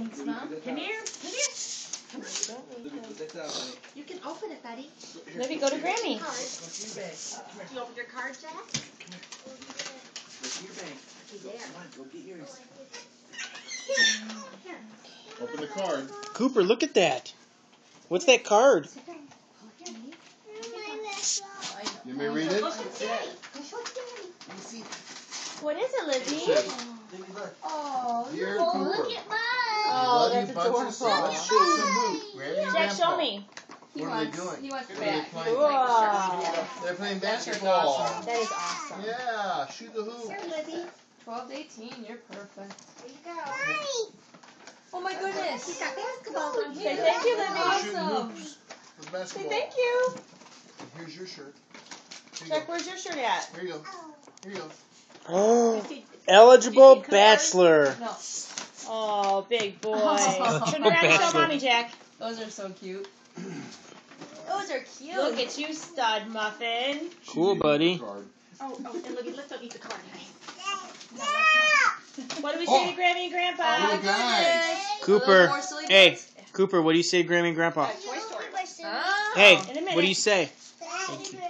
Thanks, Mom. Come here. You can open it, buddy. Libby, go to Grammy. Did you open your card, Jack? Go to your bank. Okay, there. Come on, go get yours. Here. Open the card. Cooper, look at that. What's that card? Sit down. Here. You may read it. Go show it to Daddy. Go show it to Daddy. Let me see. What is it, What's Libby? it? Let me look. Oh, Dear look Cooper. at mine. Oh, Love you, that's bunch of adorable. Let's shoot some hoop. Grammy and Jack, Grandpa. show me. What are they doing? He wants What are they back. playing? Whoa. They're playing That's your basketball. dog. That is awesome. Yeah, shoot the hoop. Here, Libby. 12 to 18, you're perfect. There you go. Oh my goodness. He's got basketballs on Say here. thank you, They're Libby. shooting Awesome. hoops with Say basketball. thank you. Here's your shirt. Here you Jack, go. where's your shirt at? Here you go. Here you go. Oh, eligible bachelor. No. Oh, big boy. Oh. Turn around and show Bachelor. Mommy, Jack. Those are so cute. Those are cute. Look at you, stud muffin. Cool, She buddy. needs the card. Oh, and look, let's don't eat the card, honey. What do we say to Grammy and Grandpa? Oh my Hey, guys. goodness. Cooper, More silly hey, bits? Cooper, what do you say to Grammy and Grandpa? Toy Story. Oh. Hey, In a minute. what do you say?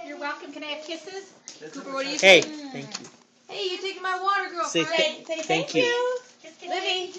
You're welcome. Can I have kisses? Cooper, what do you Hey, say? thank you. Hey, you taking my water, girlfriend? Say Say thank thank you. you. Just Libby.